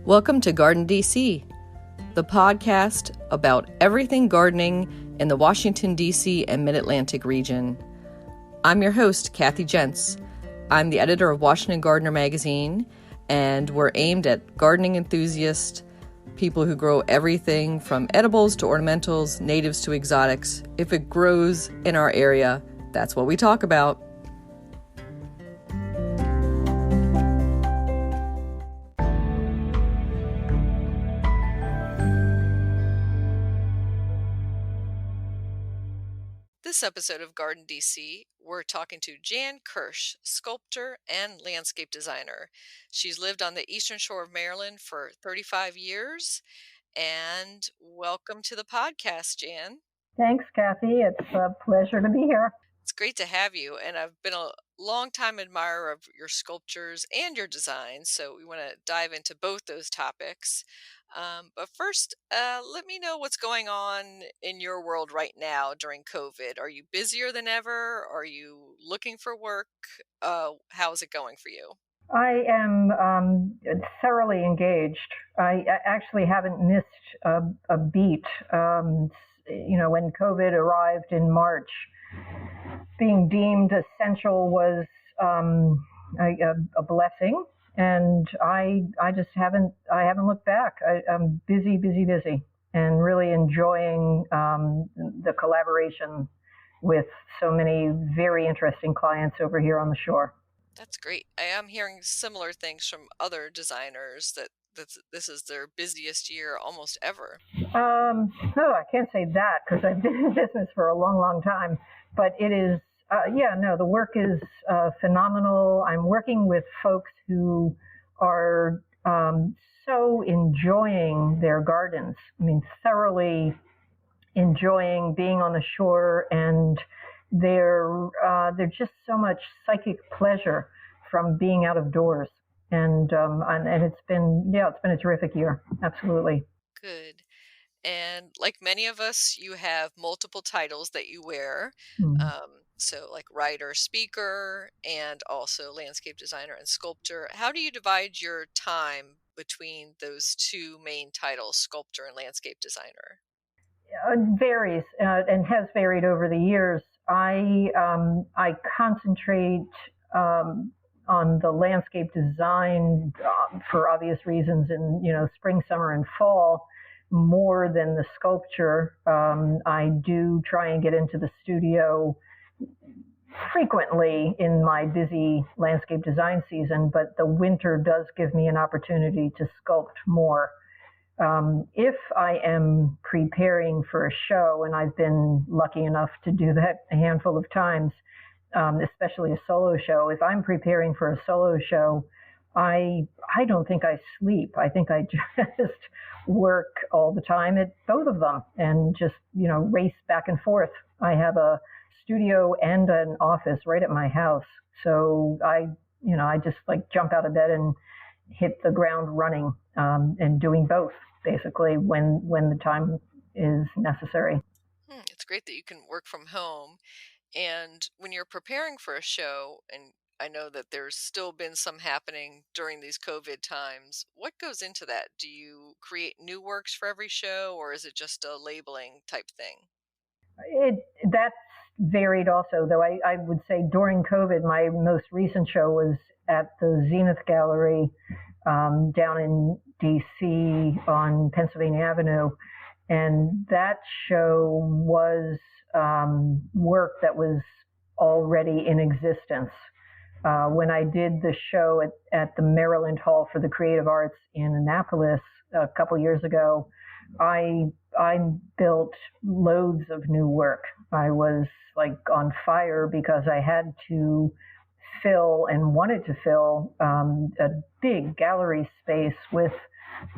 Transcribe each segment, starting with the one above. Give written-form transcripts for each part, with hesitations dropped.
Welcome to Garden DC, the podcast about everything gardening in the Washington, D.C. and Mid-Atlantic region. I'm your host, Kathy Jentz. I'm the editor of Washington Gardener magazine, and we're aimed at gardening enthusiasts, people who grow everything from edibles to ornamentals, natives to exotics. If it grows in our area, that's what we talk about. This episode of Garden DC, we're talking to Jan Kirsch, sculptor and landscape designer. She's lived on the eastern shore of Maryland for 35 years. And welcome to the podcast, Jan. Thanks, Kathy. It's a pleasure to be here. It's great to have you. And I've been a long-time admirer of your sculptures and your designs, so we want to dive into both those topics. But first, let me know what's going on in your world right now during COVID. Are you busier than ever? Are you looking for work? How's it going for you? I am thoroughly engaged. I actually haven't missed a beat. When COVID arrived in March, being deemed essential was a blessing, and I just haven't looked back. I'm busy, and really enjoying the collaboration with so many very interesting clients over here on the shore. That's great. I am hearing similar things from other designers that this is their busiest year almost ever. I can't say that because I've been in business for a long, long time. But it is, the work is phenomenal. I'm working with folks who are so enjoying their gardens. I mean, thoroughly enjoying being on the shore, and there's just so much psychic pleasure from being out of doors. And it's been a terrific year. Absolutely. Good. And like many of us, you have multiple titles that you wear. So like writer, speaker, and also landscape designer and sculptor. How do you divide your time between those two main titles, sculptor and landscape designer? It varies and has varied over the years. I concentrate on the landscape design for obvious reasons in spring, summer, and fall more than the sculpture. I do try and get into the studio frequently in my busy landscape design season, but the winter does give me an opportunity to sculpt more. If I am preparing for a show, and I've been lucky enough to do that a handful of times, especially a solo show, if I'm preparing for a solo show, I don't think I sleep. I think I just work all the time at both of them and just, race back and forth. I have a studio and an office right at my house. So I just like jump out of bed and hit the ground running, and doing both basically when the time is necessary. It's great that you can work from home. And when you're preparing for a show, and I know that there's still been some happening during these COVID times, what goes into that? Do you create new works for every show, or is it just a labeling type thing? That's varied also, though I would say during COVID, my most recent show was at the Zenith Gallery down in D.C. on Pennsylvania Avenue. And that show was work that was already in existence. When I did the show at the Maryland Hall for the Creative Arts in Annapolis a couple years ago, I built loads of new work. I was like on fire because I had to fill and wanted to fill a big gallery space with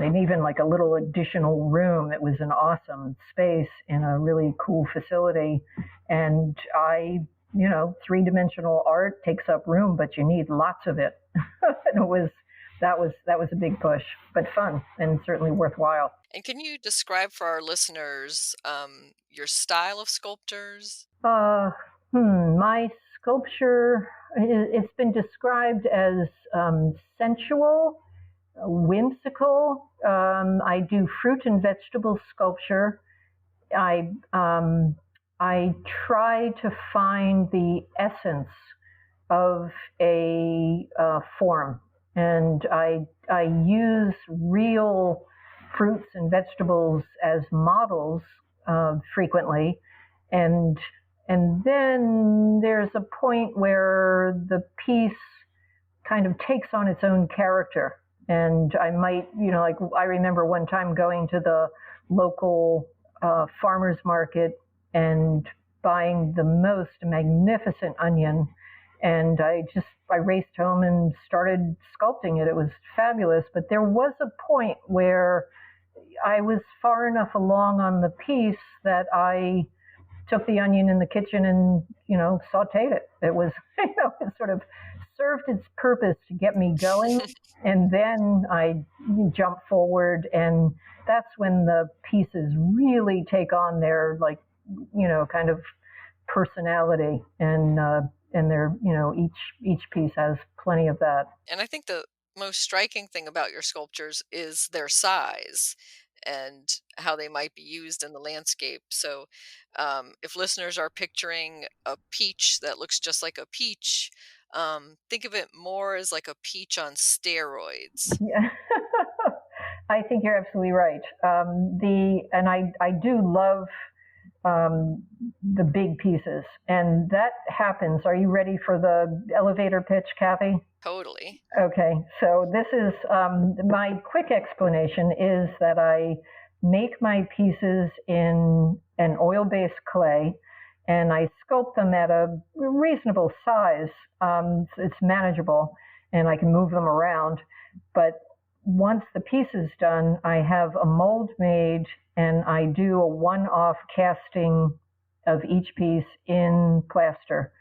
even like a little additional room. It was an awesome space in a really cool facility. And three-dimensional art takes up room, but you need lots of it. And that was a big push, but fun and certainly worthwhile. And can you describe for our listeners your style of sculptures? My sculpture, it's been described as sensual, whimsical. I do fruit and vegetable sculpture. I I try to find the essence of a form, and I use real fruits and vegetables as models frequently, and and then there's a point where the piece kind of takes on its own character. And I might, like I remember one time going to the local farmer's market and buying the most magnificent onion. And I raced home and started sculpting it. It was fabulous. But there was a point where I was far enough along on the piece that I took the onion in the kitchen and, sauteed it. It was, it sort of served its purpose to get me going. And then I jump forward, and that's when the pieces really take on their, like, kind of personality. And they're, each piece has plenty of that. And I think the most striking thing about your sculptures is their size and how they might be used in the landscape. So, if listeners are picturing a peach that looks just like a peach, think of it more as like a peach on steroids. Yeah. I think you're absolutely right. I do love the big pieces, and that happens. Are you ready for the elevator pitch, Kathy? Totally. Okay, so this is my quick explanation is that I make my pieces in an oil-based clay, and I sculpt them at a reasonable size. It's manageable, and I can move them around. But once the piece is done, I have a mold made, and I do a one-off casting of each piece in plaster.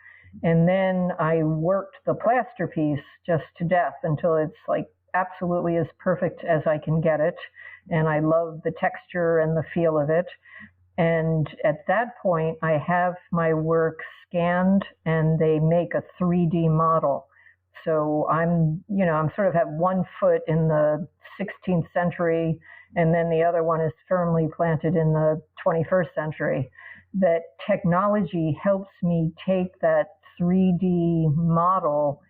And then I worked the plaster piece just to death until it's like absolutely as perfect as I can get it. And I love the texture and the feel of it. And at that point, I have my work scanned, and they make a 3D model. So I'm sort of have one foot in the 16th century, and then the other one is firmly planted in the 21st century. That technology helps me take that 3D model,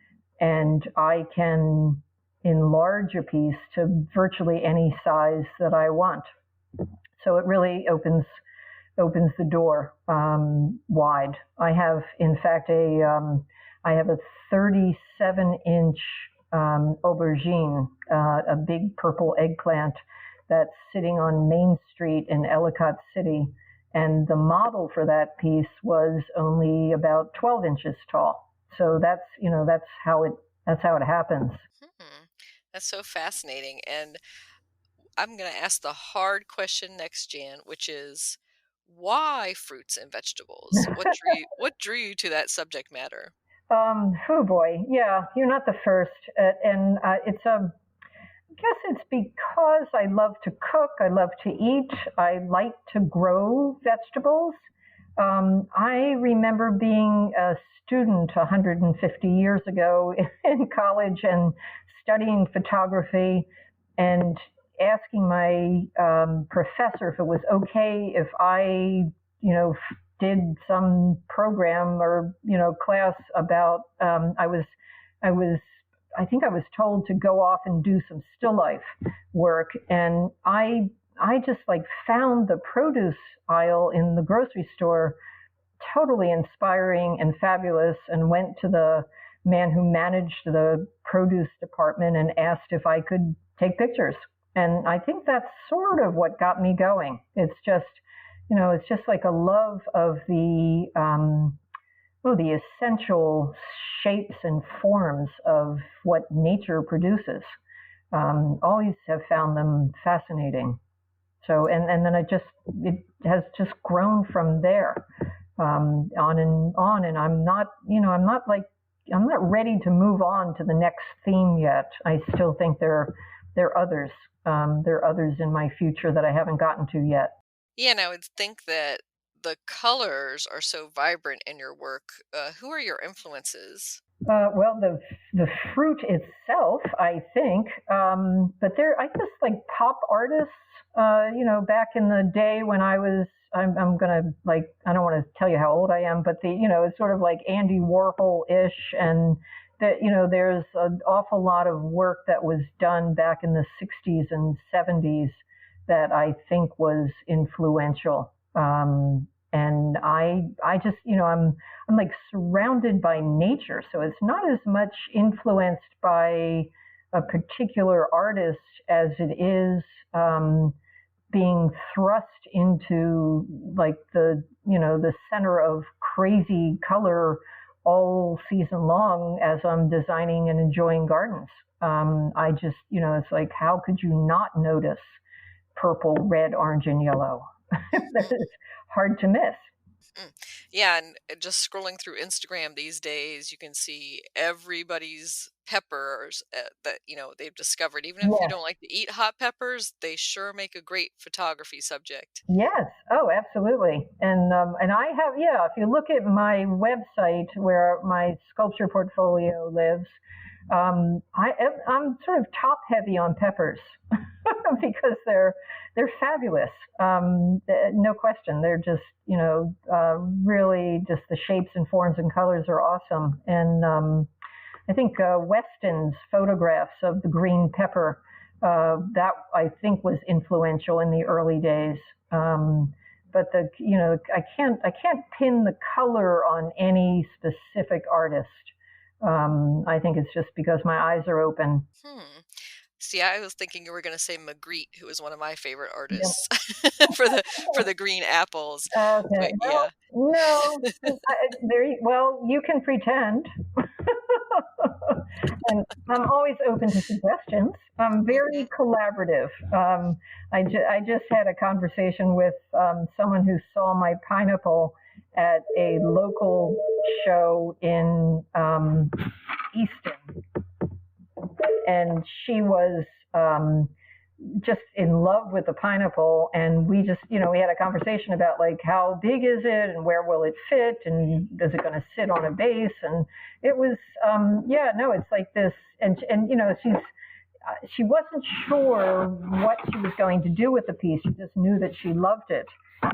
and I can enlarge a piece to virtually any size that I want. So it really opens the door wide. I have, in fact, I have a 37-inch aubergine, a big purple eggplant that's sitting on Main Street in Ellicott City. And the model for that piece was only about 12 inches tall. So that's how it happens. That's so fascinating. And I'm going to ask the hard question next, Jan, which is, why fruits and vegetables? What drew you to that subject matter? Oh boy, yeah, you're not the first, and I guess it's because I love to cook, I love to eat, I like to grow vegetables. I remember being a student 150 years ago in college and studying photography, and asking my professor if it was okay if I, did some program or, class about, I think I was told to go off and do some still life work. And I just found the produce aisle in the grocery store totally inspiring and fabulous, and went to the man who managed the produce department and asked if I could take pictures. And I think that's sort of what got me going. It's just like a love of the essential shapes and forms of what nature produces. Always have found them fascinating. So, and then it has just grown from there, on and on. And I'm not ready to move on to the next theme yet. I still think there are others. There are others in my future that I haven't gotten to yet. Yeah, and I would think that the colors are so vibrant in your work. Who are your influences? Well, the fruit itself, I think, but I just like pop artists. Back in the day when I'm gonna like, I don't want to tell you how old I am, but it's sort of like Andy Warhol-ish, and that there's an awful lot of work that was done back in the '60s and '70s that I think was influential. And I just, I'm like surrounded by nature, so it's not as much influenced by a particular artist as it is being thrust into like the center of crazy color all season long as I'm designing and enjoying gardens. I just, it's like, how could you not notice purple, red, orange, and yellow? It's hard to miss. Yeah, and just scrolling through Instagram these days, you can see everybody's peppers that they've discovered. Even if you Yes. don't like to eat hot peppers, they sure make a great photography subject. Yes. Oh, absolutely. And I have, yeah. If you look at my website where my sculpture portfolio lives, I'm sort of top heavy on peppers because they're fabulous. No question. They're just really just the shapes and forms and colors are awesome. And I think Weston's photographs of the green pepper that I think was influential in the early days. But I can't pin the color on any specific artist. I think it's just because my eyes are open. Hmm. See, I was thinking you were going to say Magritte, who is one of my favorite Yeah. artists for the green apples. Okay. But Well, yeah. no. Well, you can pretend. And I'm always open to suggestions. I'm Hmm. very collaborative. I just had a conversation with someone who saw my pineapple at a local show in Easton, and she was just in love with the pineapple. And we just, we had a conversation about like how big is it and where will it fit and is it going to sit on a base? And it was, yeah, no, it's like this, and she wasn't sure what she was going to do with the piece. She just knew that she loved it.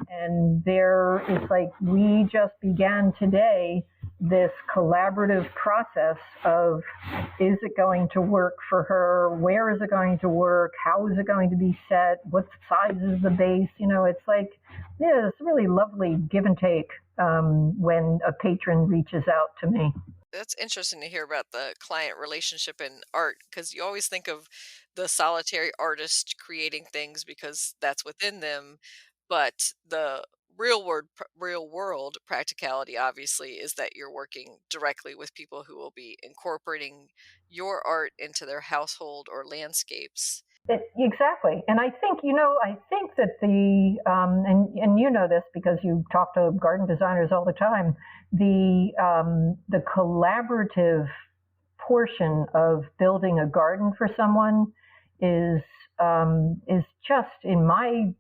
And there is like, we just began today this collaborative process of, is it going to work for her? Where is it going to work? How is it going to be set? What size is the base? It's like, yeah, it's really lovely give and take when a patron reaches out to me. That's interesting to hear about the client relationship in art because you always think of the solitary artist creating things because that's within them, but the real world practicality obviously is that you're working directly with people who will be incorporating your art into their household or landscapes. Exactly, and I think that and you know this because you talk to garden designers all the time. The collaborative portion of building a garden for someone is just, in my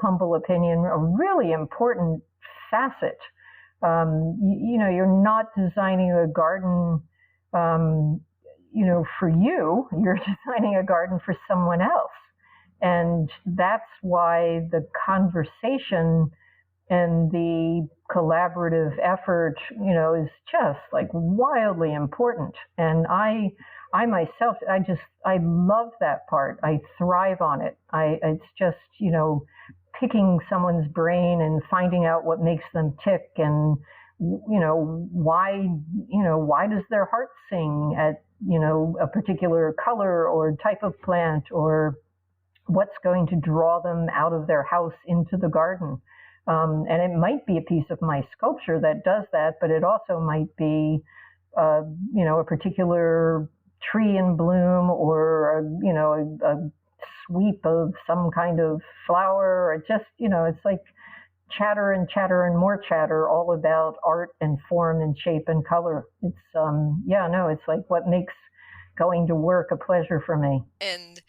humble opinion, a really important facet. You're not designing a garden um, for you, you're designing a garden for someone else. And that's why the conversation and the collaborative effort, is just like wildly important. And I myself, I love that part. I thrive on it. It's just, picking someone's brain and finding out what makes them tick and why why does their heart sing at a particular color or type of plant, or what's going to draw them out of their house into the garden. And it might be a piece of my sculpture that does that, but it also might be a particular tree in bloom, or a sweep of some kind of flower, or just it's like chatter and more chatter, all about art and form and shape and color. It's yeah, no, it's like what makes going to work a pleasure for me. And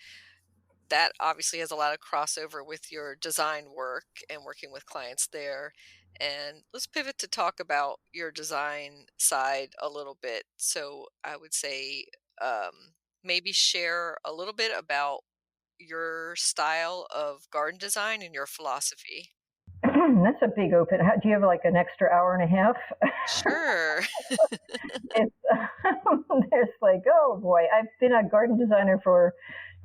that obviously has a lot of crossover with your design work and working with clients there. And let's pivot to talk about your design side a little bit. So I would say maybe share a little bit about your style of garden design and your philosophy. That's a big open. Do you have like an extra hour and a half? Sure. It's there's like, oh boy, I've been a garden designer for,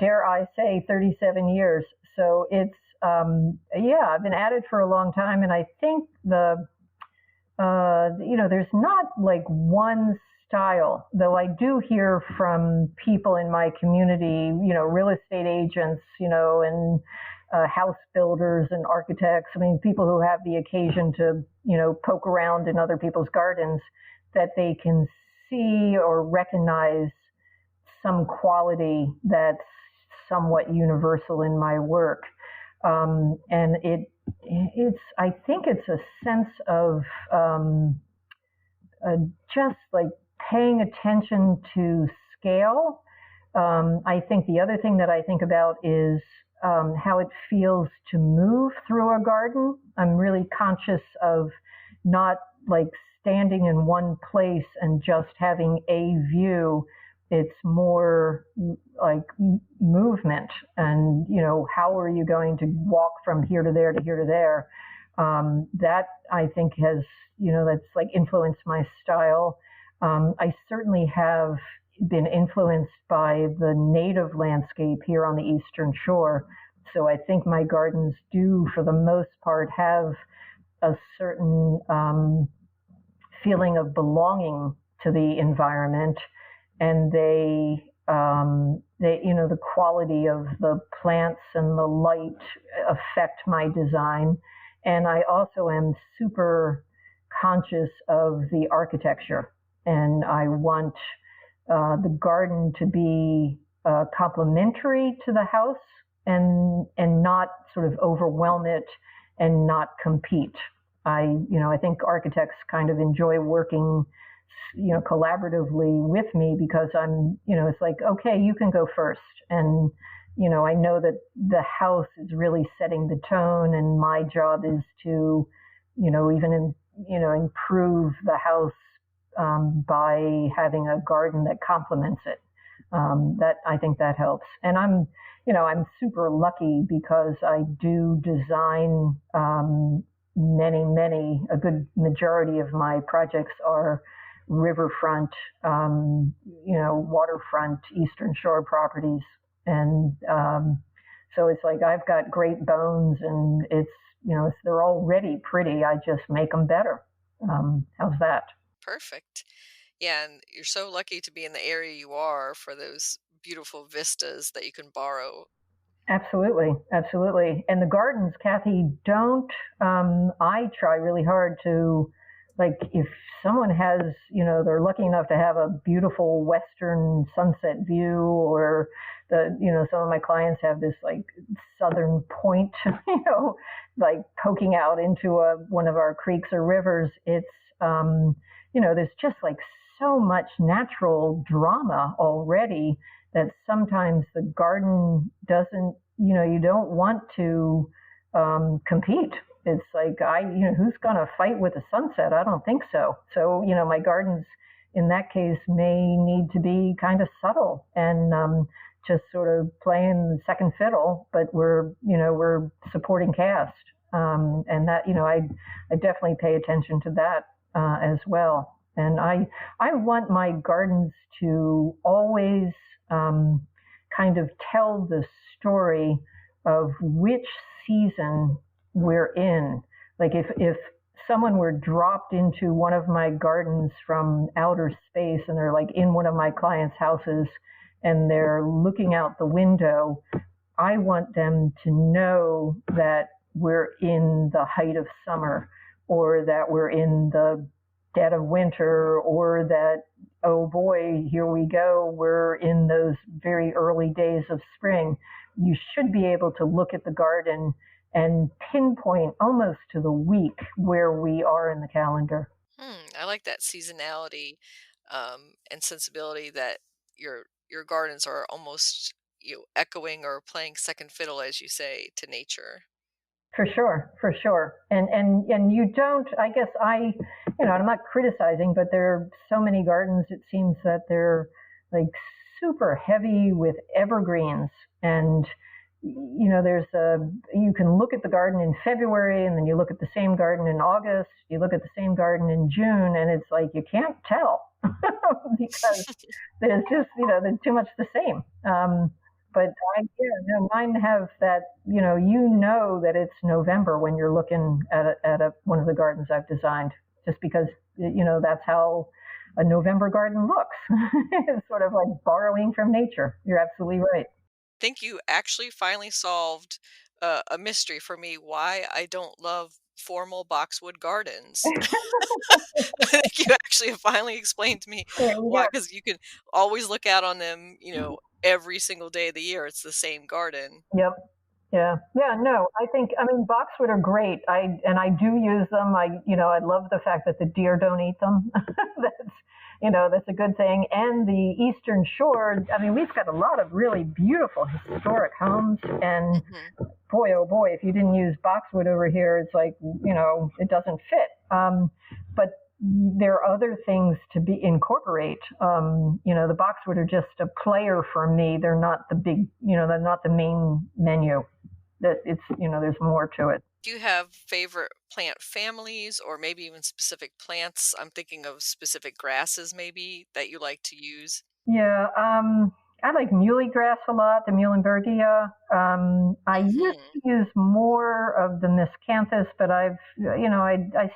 dare I say, 37 years. So it's yeah, I've been at it for a long time, and I think there's not like one style, though I do hear from people in my community, real estate agents, and house builders and architects. I mean, people who have the occasion to, poke around in other people's gardens, that they can see or recognize some quality that's somewhat universal in my work. And it's I think it's a sense of just like paying attention to scale. I think the other thing that I think about is how it feels to move through a garden. I'm really conscious of not like standing in one place and just having a view. It's more like movement, and how are you going to walk from here to there to here to there? That I think has, that's like influenced my style. I certainly have been influenced by the native landscape here on the Eastern Shore. So I think my gardens do, for the most part, have a certain feeling of belonging to the environment, and the quality of the plants and the light affect my design. And I also am super conscious of the architecture, and I want the garden to be complementary to the house, and not sort of overwhelm it and not compete. I think architects kind of enjoy working, collaboratively with me, because it's like, okay, you can go first. And, I know that the house is really setting the tone, and my job is to, improve the house by having a garden that complements it. That I think that helps. And I'm super lucky because I do design a good majority of my projects are riverfront, waterfront, Eastern Shore properties. And so it's like I've got great bones, and they're already pretty. I just make them better. How's that? Perfect. Yeah, and you're so lucky to be in the area you are for those beautiful vistas that you can borrow. Absolutely, absolutely. And the gardens, Kathy, don't. I try really hard to, like, if someone has, they're lucky enough to have a beautiful western sunset view, or some of my clients have this like southern point, like poking out into one of our creeks or rivers. It's, there's just like so much natural drama already, that sometimes the garden doesn't, you don't want to compete. It's like, who's going to fight with the sunset? I don't think so. So, my gardens in that case may need to be kind of subtle, and just sort of playing second fiddle, but we're supporting cast. And that, I definitely pay attention to that as well. And I want my gardens to always kind of tell the story of which season we're in. Like if someone were dropped into one of my gardens from outer space, and they're like in one of my clients' houses, and they're looking out the window, I want them to know that we're in the height of summer, or that we're in the dead of winter, or that, oh boy, here we go, we're in those very early days of spring. You should be able to look at the garden and pinpoint almost to the week where we are in the calendar. I like that seasonality and sensibility that your gardens are almost echoing or playing second fiddle, as you say, to nature. For sure, for sure. And you don't, I guess I'm not criticizing, but there are so many gardens, it seems that they're like super heavy with evergreens. And, you can look at the garden in February and then you look at the same garden in August, you look at the same garden in June, and it's like you can't tell because there's just, there's too much the same. But mine have that, that it's November when you're looking at one of the gardens I've designed, just because, that's how a November garden looks. It's sort of like borrowing from nature. You're absolutely right. I think you actually finally solved a mystery for me why I don't love formal boxwood gardens. I think you actually finally explained to me There you why, go. because you can always look out on them, every single day of the year. It's the same garden. Yep. Yeah. Yeah. No, boxwood are great. I do use them. I love the fact that the deer don't eat them. That's a good thing. And the Eastern Shore, we've got a lot of really beautiful historic homes. And boy, oh boy, if you didn't use boxwood over here, it's like, it doesn't fit. But there are other things to incorporate. The boxwood are just a player for me. They're not the big, they're not the main menu. That it's, there's more to it. Do you have favorite plant families or maybe even specific plants? I'm thinking of specific grasses maybe that you like to use. Yeah, I like muhly grass a lot, the Muhlenbergia. I used to use more of the miscanthus, but I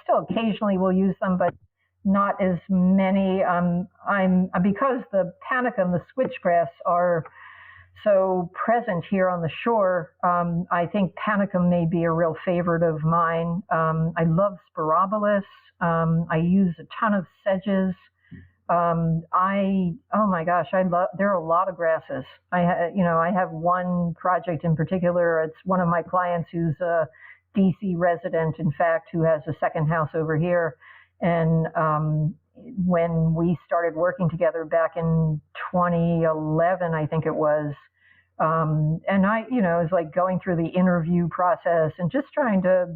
still occasionally will use them, but not as many. Because the panicum, the switchgrass, are so present here on the shore. I think panicum may be a real favorite of mine. I love spirobolus. I use a ton of sedges. Oh my gosh, there are a lot of grasses. I have one project in particular. It's one of my clients who's a DC resident, in fact, who has a second house over here. And when we started working together back in 2011, I think it was, and it was like going through the interview process and just trying to,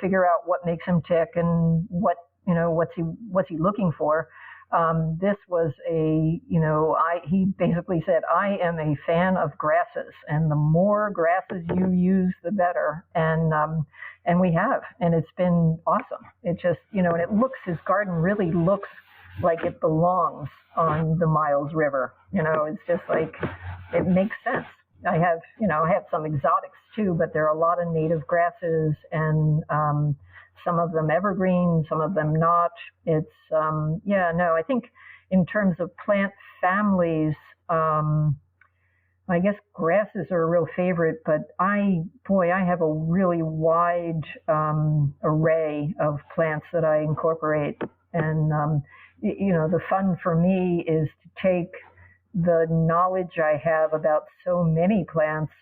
figure out what makes him tick and what's he looking for. This was he basically said, I am a fan of grasses, and the more grasses you use, the better. And we have, and it's been awesome. It just, and his garden really looks like it belongs on the Miles River. It's just like, it makes sense. I have some exotics too, but there are a lot of native grasses and, some of them evergreen, some of them not. It's, I think in terms of plant families, I guess grasses are a real favorite, but I have a really wide array of plants that I incorporate. And, the fun for me is to take the knowledge I have about so many plants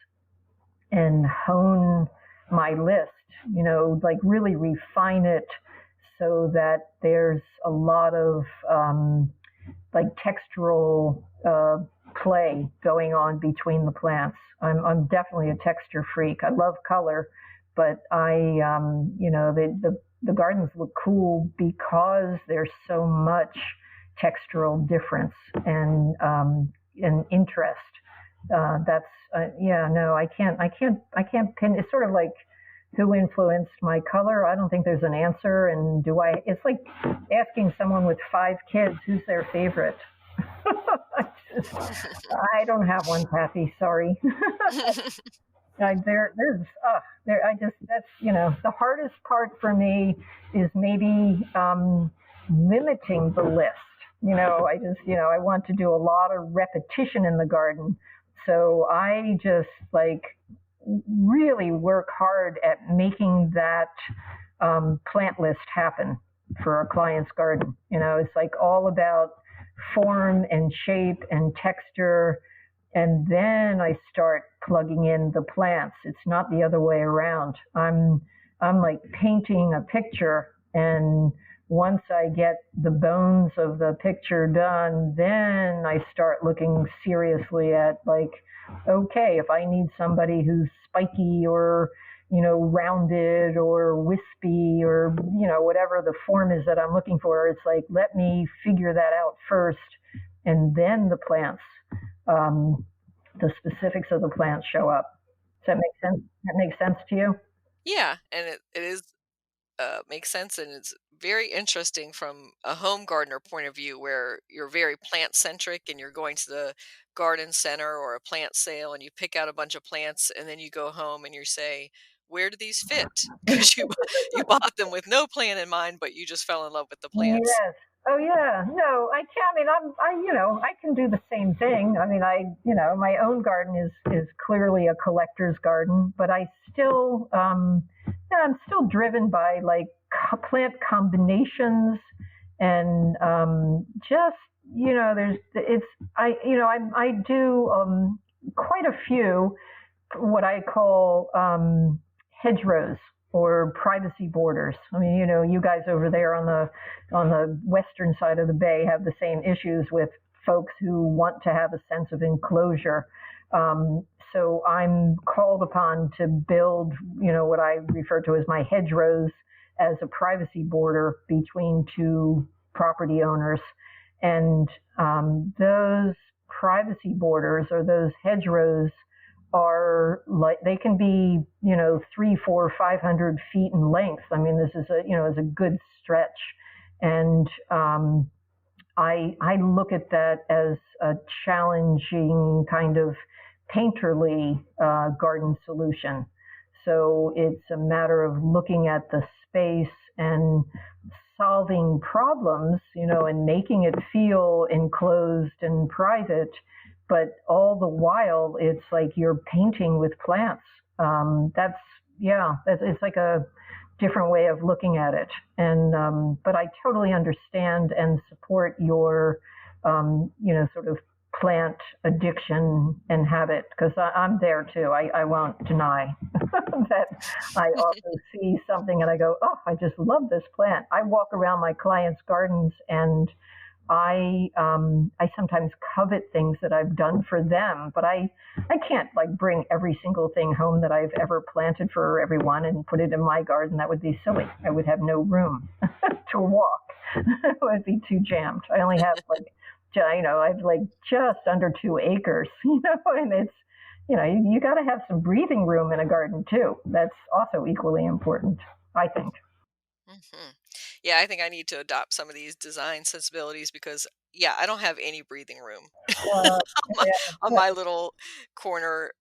and hone my list, like really refine it so that there's a lot of like textural play going on between the plants. I'm definitely a texture freak. I love color, but the gardens look cool because there's so much textural difference and interest. I can't pin. It's sort of like, who influenced my color? I don't think there's an answer. And it's like asking someone with 5 kids who's their favorite. I don't have one, Kathy. Sorry. That's the hardest part for me is maybe limiting the list. I want to do a lot of repetition in the garden. So I just really work hard at making that plant list happen for a client's garden. It's like all about form and shape and texture. And then I start plugging in the plants. It's not the other way around. I'm like painting a picture, and once I get the bones of the picture done, then I start looking seriously at okay, if I need somebody who's spiky or, rounded or wispy or, whatever the form is that I'm looking for. It's like, let me figure that out first, and then the specifics of the plants show up. Does that make sense? That makes sense to you? Yeah, and it is makes sense, and it's very interesting from a home gardener point of view, where you're very plant centric and you're going to the garden center or a plant sale and you pick out a bunch of plants and then you go home and you say, where do these fit? Because you bought them with no plan in mind, but you just fell in love with the plants. Yes. Oh yeah. No, I can. I mean, I can do the same thing. I mean, my own garden is clearly a collector's garden, but I'm still driven by like plant combinations and just I do quite a few what I call hedgerows or privacy borders. I mean, you guys over there on the western side of the bay have the same issues with folks who want to have a sense of enclosure. So I'm called upon to build, what I refer to as my hedgerows as a privacy border between two property owners. And those privacy borders or those hedgerows are like, they can be 300, 400, 500 feet in length. I mean, this is a good stretch, and I look at that as a challenging kind of painterly garden solution. So it's a matter of looking at the space and solving problems, and making it feel enclosed and private, but all the while it's like you're painting with plants. It's like a different way of looking at it. And but I totally understand and support your sort of plant addiction and habit, because I'm there too. I won't deny that I also see something and I go, oh, I just love this plant. I walk around my clients' gardens and I sometimes covet things that I've done for them, but I can't like bring every single thing home that I've ever planted for everyone and put it in my garden. That would be silly. I would have no room to walk. It would be too jammed. I only have I have like just under 2 acres, and it's, you got to have some breathing room in a garden too. That's also equally important, I think. Hmm. Yeah, I think I need to adopt some of these design sensibilities because, yeah, I don't have any breathing room Uh, on my, on yeah. my little corner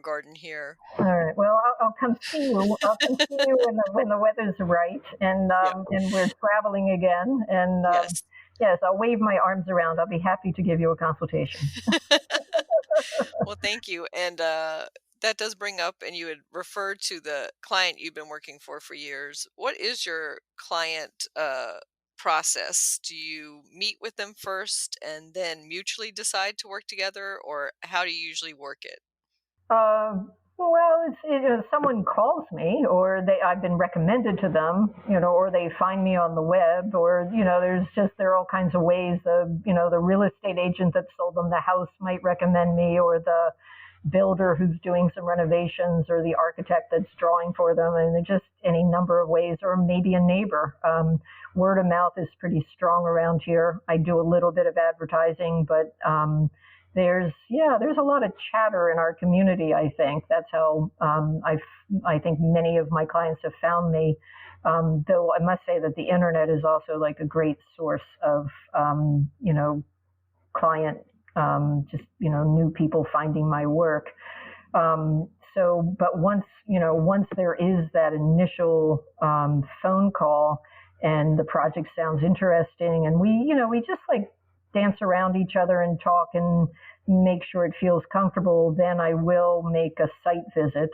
garden here. All right. Well, I'll come see you. I'll come see you when the weather's right, Yep. and we're traveling again. And Yes. yes, I'll wave my arms around. I'll be happy to give you a consultation. Well, thank you. And that does bring up, and you had referred to the client you've been working for years. What is your client process? Do you meet with them first and then mutually decide to work together, or how do you usually work it? Well, someone calls me, or I've been recommended to them, or they find me on the web, or there are all kinds of ways. The real estate agent that sold them the house might recommend me, or the builder who's doing some renovations, or the architect that's drawing for them, and there's just any number of ways, or maybe a neighbor. Word of mouth is pretty strong around here. I do a little bit of advertising, but there's a lot of chatter in our community. I think that's how I think many of my clients have found me. Though I must say that the internet is also like a great source of client, new people finding my work. But once there is that initial phone call and the project sounds interesting, and we just like dance around each other and talk and make sure it feels comfortable, then I will make a site visit.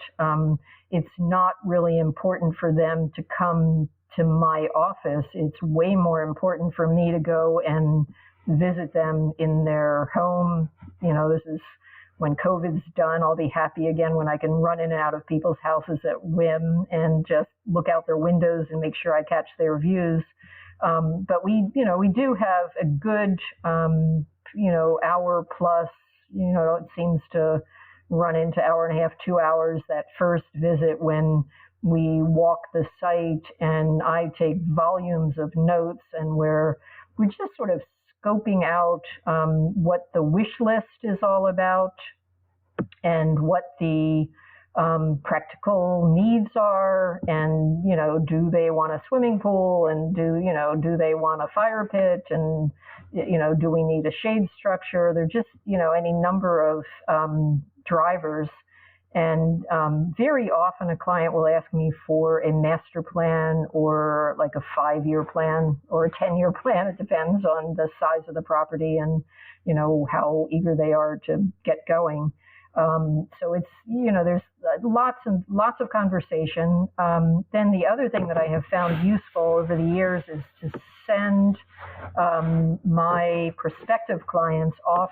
It's not really important for them to come to my office. It's way more important for me to go and visit them in their home. This is when COVID's done, I'll be happy again when I can run in and out of people's houses at whim and just look out their windows and make sure I catch their views. But we do have a good, hour plus, it seems to run into hour and a half, 2 hours, that first visit when we walk the site, and I take volumes of notes, and we're just sort of scoping out what the wish list is all about and what the practical needs are, and do they want a swimming pool, and do they want a fire pit, and do we need a shade structure? They're just any number of drivers. And very often a client will ask me for a master plan or like a 5-year plan or a 10-year plan. It depends on the size of the property and how eager they are to get going. So it's, there's lots and lots of conversation. Then the other thing that I have found useful over the years is to send my prospective clients off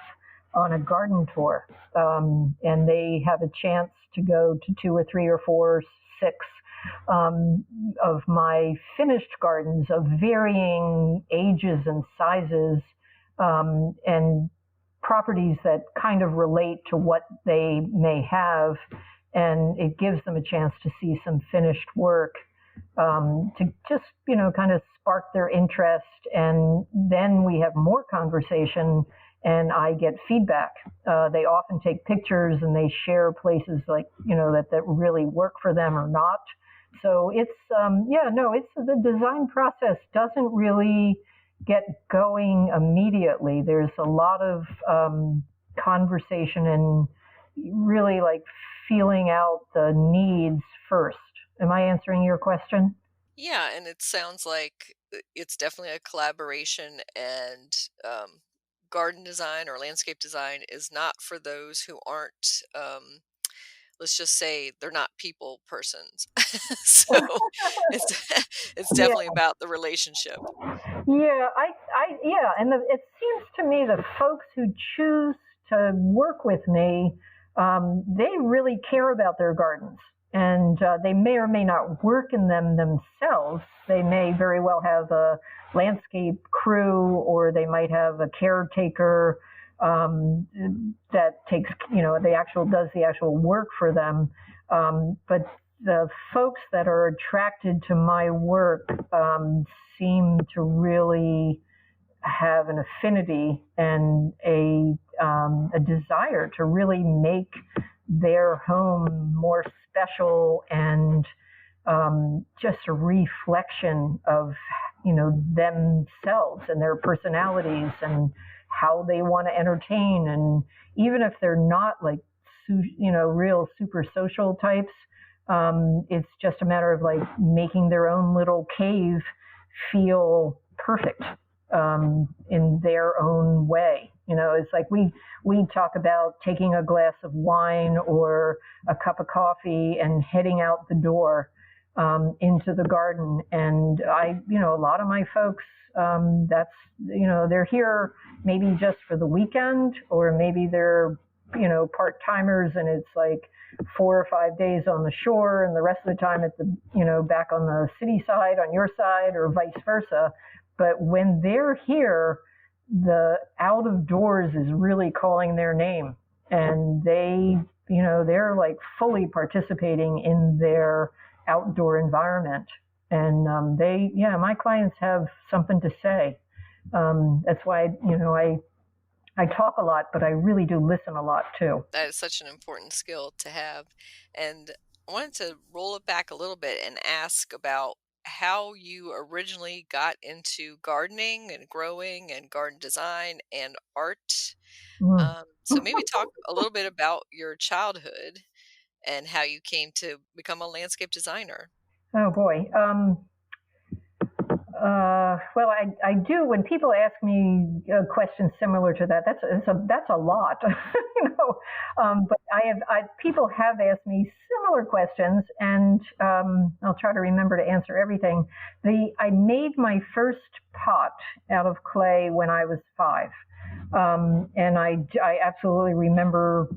on a garden tour. And they have a chance to go to 2 or 3 or 4 or 6 of my finished gardens of varying ages and sizes, and properties that kind of relate to what they may have, and it gives them a chance to see some finished work, to just kind of spark their interest, and then we have more conversation and I get feedback. They often take pictures and they share places like that really work for them or not. So it's it's the design process doesn't really get going immediately. There's a lot of conversation and really like feeling out the needs first. Am I answering your question? Yeah, and it sounds like it's definitely a collaboration, and garden design or landscape design is not for those who aren't, let's just say they're not people persons. So it's it's Yeah, definitely about the relationship. and it seems to me the folks who choose to work with me, they really care about their gardens, and they may or may not work in them themselves. They may very well have a landscape crew, or they might have a caretaker that takes, does the actual work for them. But the folks that are attracted to my work seem to really have an affinity and a desire to really make their home more special and just a reflection of themselves and their personalities and how they want to entertain. And even if they're not like real super social types, it's just a matter of like making their own little cave feel perfect in their own way. It's like we talk about taking a glass of wine or a cup of coffee and heading out the door into the garden. And a lot of my folks, they're here maybe just for the weekend, or maybe they're, part-timers, and it's like 4 or 5 days on the shore and the rest of the time at the, back on the city side, on your side, or vice versa. But when they're here, the out of doors is really calling their name, and they, they're like fully participating in their outdoor environment. And my clients have something to say. That's why, I talk a lot, but I really do listen a lot too. That is such an important skill to have. And I wanted to roll it back a little bit and ask about how you originally got into gardening and growing and garden design and art. Mm. So maybe talk a little bit about your childhood and how you came to become a landscape designer. Oh boy. Well, I do. When people ask me questions similar to that, that's a lot, But people have asked me similar questions, and I'll try to remember to answer everything. I made my first pot out of clay when I was 5. And I absolutely remember,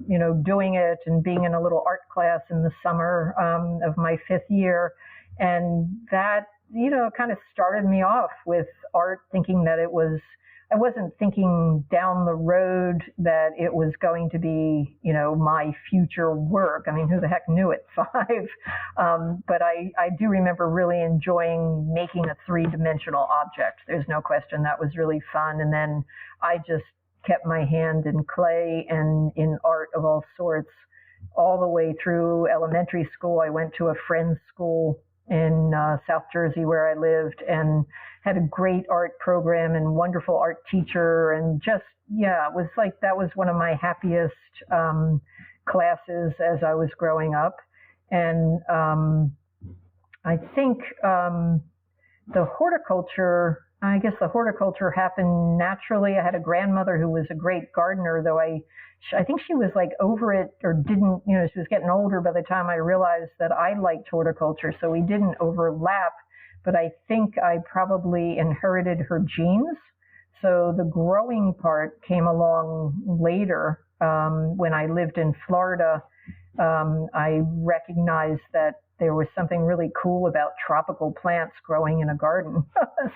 doing it and being in a little art class in the summer of my 5th year, and that kind of started me off with art, thinking that it was I wasn't thinking down the road that it was going to be, my future work. I mean, who the heck knew at 5? But I do remember really enjoying making a three-dimensional object. There's no question that was really fun. And then I just kept my hand in clay and in art of all sorts all the way through elementary school. I went to a friend's school in South Jersey where I lived and had a great art program and wonderful art teacher. And just, yeah, it was like that was one of my happiest classes as I was growing up. And I think I guess the horticulture happened naturally. I had a grandmother who was a great gardener, though I think she was like over it or didn't, she was getting older by the time I realized that I liked horticulture. So we didn't overlap, but I think I probably inherited her genes. So the growing part came along later. When I lived in Florida, I recognized that there was something really cool about tropical plants growing in a garden.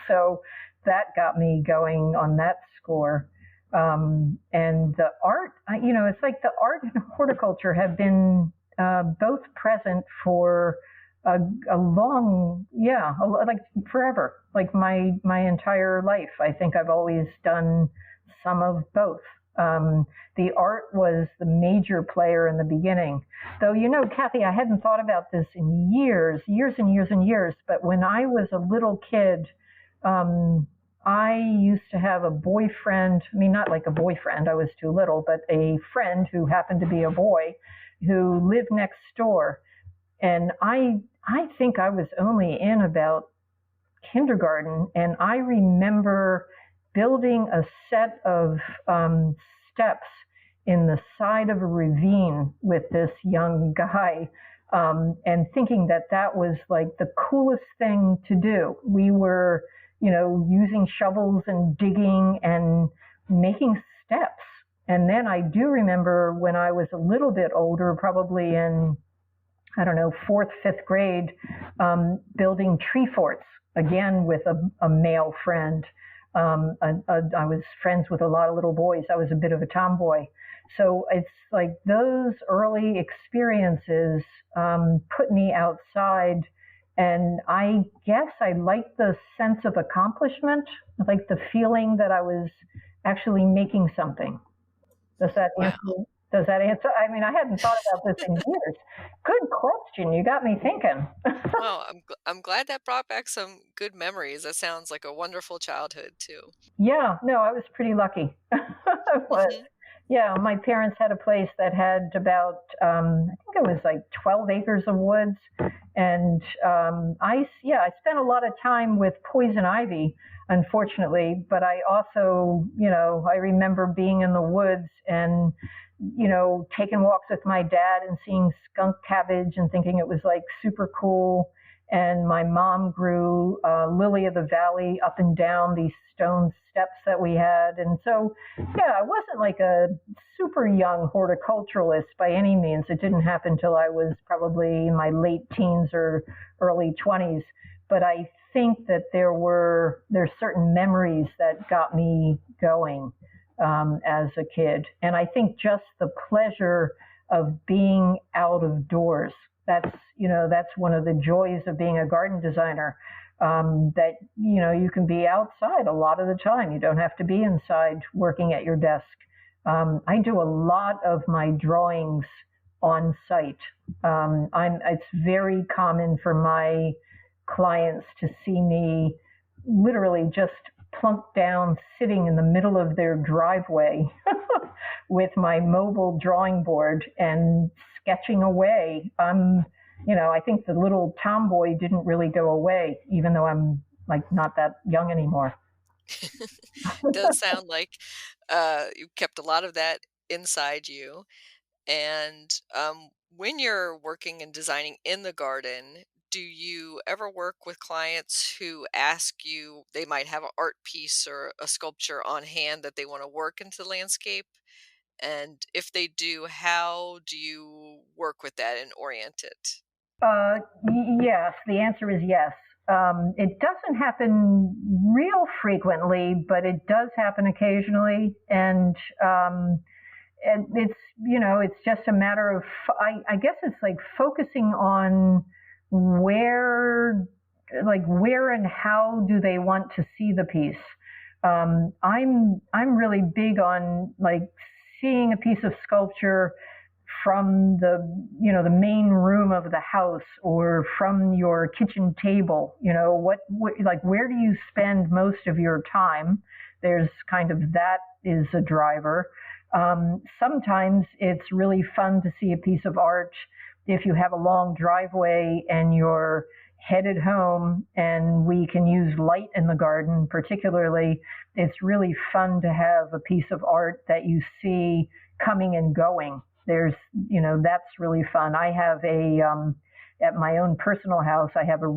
So that got me going on that score. And the art, it's like the art and horticulture have been both present for a long, like forever, like my entire life. I think I've always done some of both. The art was the major player in the beginning. Though, Kathy, I hadn't thought about this in years and years and years, but when I was a little kid, I used to have a boyfriend, I mean, not like a boyfriend, I was too little, but a friend who happened to be a boy who lived next door. And I think I was only in about kindergarten, and I remember building a set of steps in the side of a ravine with this young guy, and thinking that was like the coolest thing to do. We were, using shovels and digging and making steps. And then I do remember when I was a little bit older, probably in, I don't know, 4th, 5th grade, building tree forts, again with a male friend. I was friends with a lot of little boys. I was a bit of a tomboy. So it's like those early experiences put me outside. And I guess I liked the sense of accomplishment, like the feeling that I was actually making something. Does that Wow. answer? Does that answer? I mean, I hadn't thought about this in years. Good question. You got me thinking. Well, I'm glad that brought back some good memories. That sounds like a wonderful childhood too. Yeah, no, I was pretty lucky. I was. Hmm. Yeah, my parents had a place that had about, I think it was like 12 acres of woods. And I spent a lot of time with poison ivy, unfortunately. But I also, I remember being in the woods and, taking walks with my dad and seeing skunk cabbage and thinking it was like super cool. And my mom grew lily of the valley up and down these stone steps that we had. And so, yeah, I wasn't like a super young horticulturalist by any means. It didn't happen until I was probably in my late teens or early 20s. But I think that there's certain memories that got me going as a kid. And I think just the pleasure of being out of doors. That's one of the joys of being a garden designer. That you can be outside a lot of the time. You don't have to be inside working at your desk. I do a lot of my drawings on site. It's very common for my clients to see me literally just plunk down sitting in the middle of their driveway with my mobile drawing board and sketching away. I think the little tomboy didn't really go away, even though I'm like not that young anymore. Does sound like you kept a lot of that inside you. And when you're working and designing in the garden, do you ever work with clients who ask you, they might have an art piece or a sculpture on hand that they want to work into the landscape? And if they do, how do you work with that and orient it? Yes, the answer is yes. It doesn't happen real frequently, but it does happen occasionally. And it's, it's just a matter of, I guess it's like focusing on where and how do they want to see the piece. I'm really big on like seeing a piece of sculpture from the main room of the house or from your kitchen table. Like where do you spend most of your time? There's kind of that is a driver. Sometimes it's really fun to see a piece of art if you have a long driveway and you're headed home and we can use light in the garden particularly. It's really fun to have a piece of art that you see coming and going. That's really fun. I have at my own personal house, I have a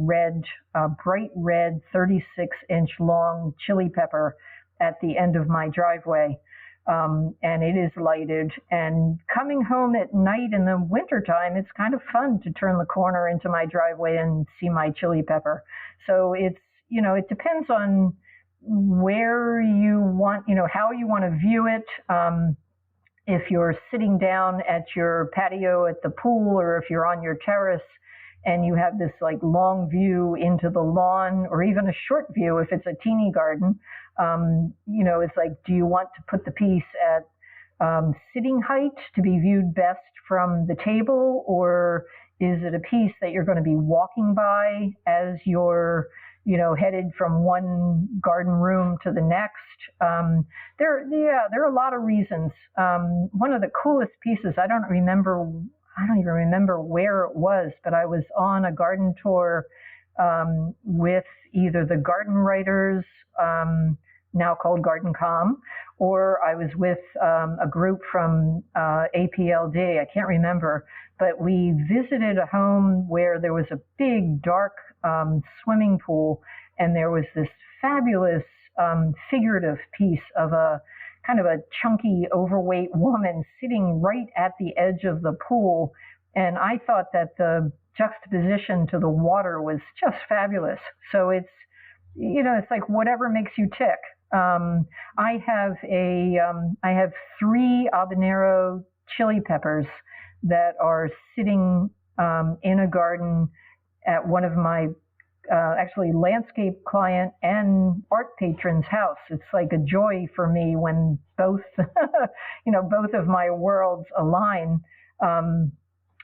bright red 36-inch long chili pepper at the end of my driveway. And it is lighted. And coming home at night in the wintertime, it's kind of fun to turn the corner into my driveway and see my chili pepper. So it depends on where you want, how you want to view it. If you're sitting down at your patio at the pool, or if you're on your terrace and you have this like long view into the lawn, or even a short view if it's a teeny garden, it's like, do you want to put the piece at sitting height to be viewed best from the table, or is it a piece that you're going to be walking by as you're headed from one garden room to the next? There are a lot of reasons. One of the coolest pieces, I don't even remember where it was, but I was on a garden tour with either the Garden Writers, now called Garden Com, or I was with a group from APLD, I can't remember, but we visited a home where there was a big, dark swimming pool, and there was this fabulous figurative piece of a kind of a chunky, overweight woman sitting right at the edge of the pool. And I thought that the juxtaposition to the water was just fabulous. So it's like whatever makes you tick. I have 3 habanero chili peppers that are sitting in a garden at one of my actually landscape client and art patron's house. It's like a joy for me when both both of my worlds align.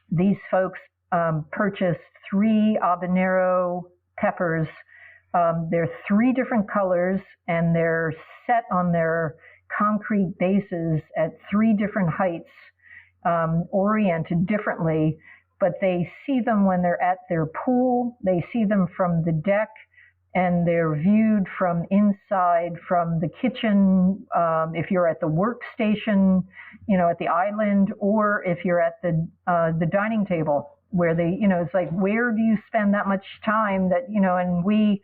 These folks purchased 3 habanero peppers. They're 3 different colors, and they're set on their concrete bases at 3 different heights, oriented differently, but they see them when they're at their pool. They see them from the deck, and they're viewed from inside, from the kitchen, if you're at the workstation, at the island, or if you're at the dining table, where it's like, where do you spend that much time that, and we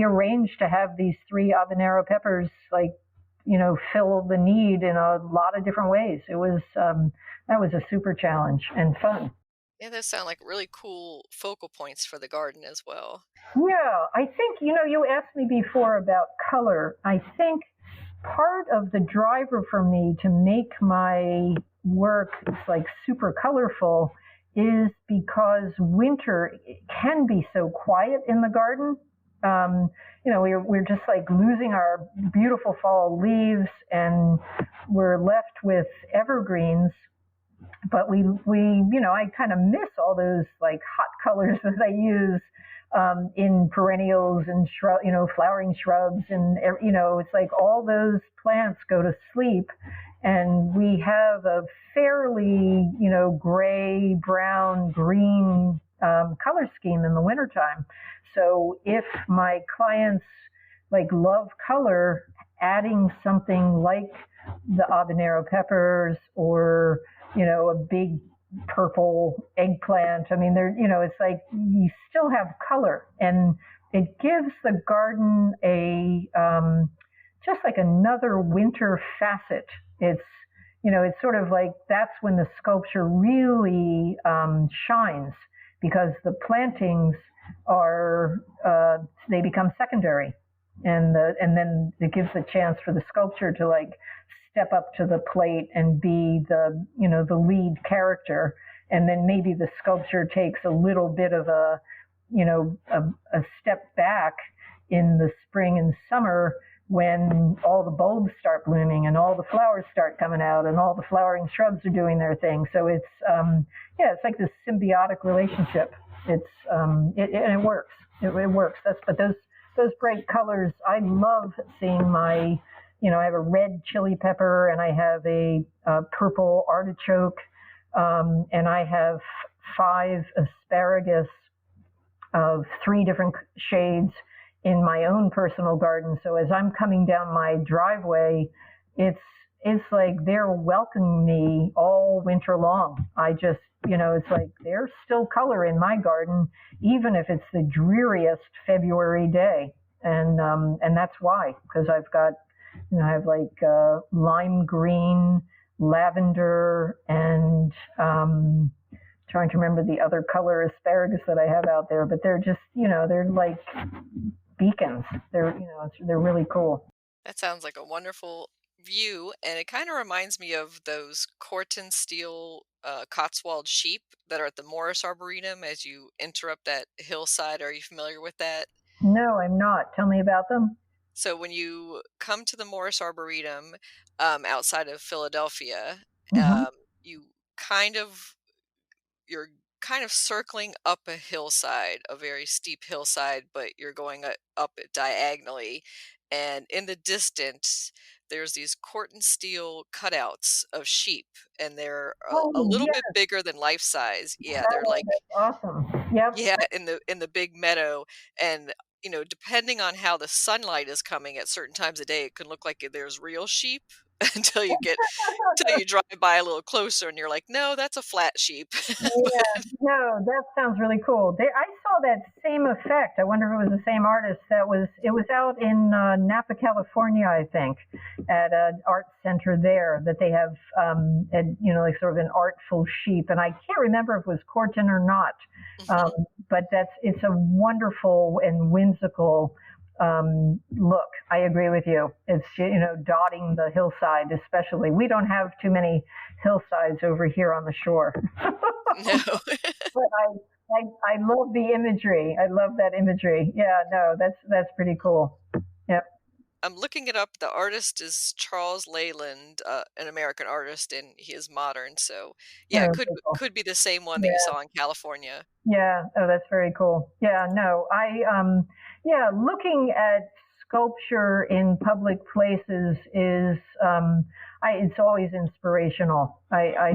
arranged to have these 3 habanero peppers, fill the need in a lot of different ways. It was, that was a super challenge and fun. Yeah, those sound like really cool focal points for the garden as well. Yeah, I think, you asked me before about color. I think part of the driver for me to make my work super colorful is because winter can be so quiet in the garden. We're just like losing our beautiful fall leaves, and we're left with evergreens. But I kind of miss all those like hot colors that I use in perennials and flowering shrubs, and it's like all those plants go to sleep, and we have a fairly gray, brown, green color scheme in the wintertime. So if my clients love color, adding something like the habanero peppers or a big purple eggplant. I mean, it's like you still have color, and it gives the garden a just like another winter facet. It's it's sort of like that's when the sculpture really shines, because the plantings they become secondary, and then it gives the chance for the sculpture to like step up to the plate and be the lead character, and then maybe the sculpture takes a little bit of a step back in the spring and summer when all the bulbs start blooming and all the flowers start coming out and all the flowering shrubs are doing their thing. So it's it's like this symbiotic relationship. And it works. It works. But those bright colors, I love seeing I have a red chili pepper and I have a purple artichoke, and I have 5 asparagus of 3 different shades in my own personal garden. So as I'm coming down my driveway, it's like they're welcoming me all winter long. I just, it's like there's still color in my garden, even if it's the dreariest February day. And that's why, because I've got, I have like lime green, lavender, and trying to remember the other color asparagus that I have out there, but they're just, they're like beacons. They're really cool. That sounds like a wonderful view, and it kind of reminds me of those Corton steel Cotswold sheep that are at the Morris Arboretum as you enter up that hillside. Are you familiar with that? No, I'm not. Tell me about them. So when you come to the Morris Arboretum outside of Philadelphia, you you're kind of circling up a hillside, a very steep hillside, but you're going up it diagonally. And in the distance, there's these Corton steel cutouts of sheep, and they're a little bit bigger than life size. Yeah, they're like awesome. Yep. Yeah, in the big meadow, and depending on how the sunlight is coming at certain times of day, it can look like there's real sheep until you drive by a little closer and you're like, no, that's a flat sheep. No, that sounds really cool. I saw that same effect. I wonder if it was the same artist. It was out in Napa, California, I think, at an art center there that they have, like sort of an artful sheep. And I can't remember if it was Corton or not, but it's a wonderful and whimsical look. I agree with you. It's, dotting the hillside, especially. We don't have too many hillsides over here on the shore. No. But I love the imagery. I love that imagery. Yeah, no, that's pretty cool. Yep. I'm looking it up. The artist is Charles Leyland, an American artist, and he is modern. So yeah, it could be the same one that you saw in California. Yeah. Oh, that's very cool. Yeah. No, looking at sculpture in public places is it's always inspirational. I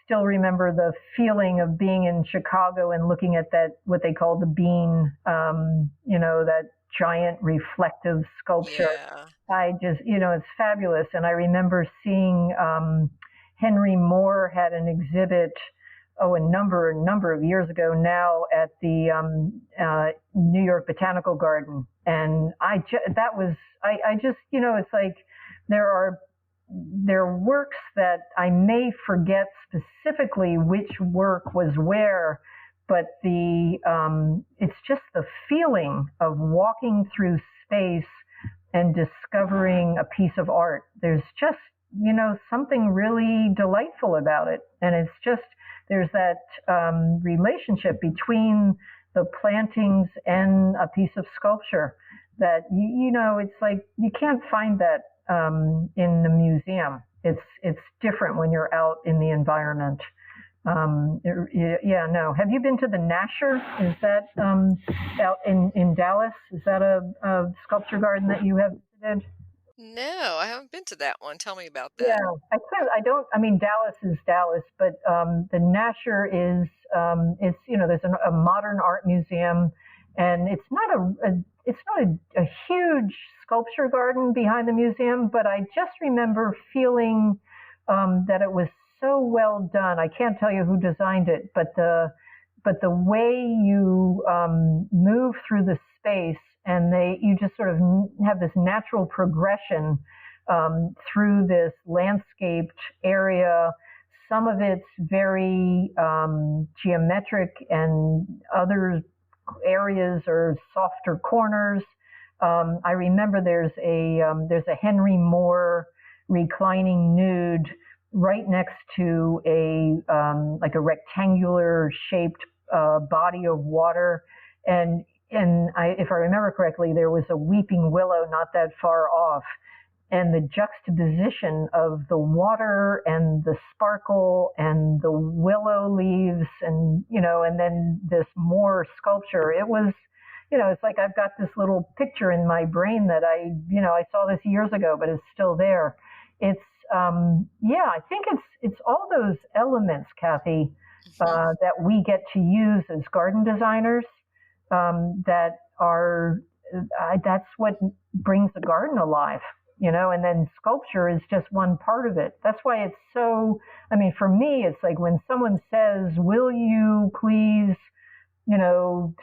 still remember the feeling of being in Chicago and looking at that, what they call the bean, that giant reflective sculpture. Yeah. I just, it's fabulous. And I remember seeing Henry Moore had an exhibit, a number of years ago now, at the New York Botanical Garden. And it's like there are works that I may forget specifically which work was where, but it's just the feeling of walking through space and discovering a piece of art. There's just, something really delightful about it. And it's just, there's that relationship between the plantings and a piece of sculpture that, it's like you can't find that in the museum. It's different when you're out in the environment. No. Have you been to the Nasher? Is that out in Dallas? Is that a sculpture garden that you have visited? No, I haven't been to that one. Tell me about that. Yeah, Dallas is Dallas, but the Nasher is, there's a modern art museum, and it's not a huge sculpture garden behind the museum, but I just remember feeling that it was so well done. I can't tell you who designed it, but the way you move through the space, and you just sort of have this natural progression through this landscaped area, some of it's very geometric, and other areas are softer corners. I remember there's a Henry Moore reclining nude right next to a like a rectangular shaped body of water, and if I remember correctly, there was a weeping willow not that far off, and the juxtaposition of the water and the sparkle and the willow leaves, and and then this Moore sculpture. It was, it's like I've got this little picture in my brain that I saw this years ago, but it's still there. It's I think it's all those elements, Kathy, that we get to use as garden designers, that are that's what brings the garden alive. And then sculpture is just one part of it. That's why it's so, for me, it's like when someone says, will you please,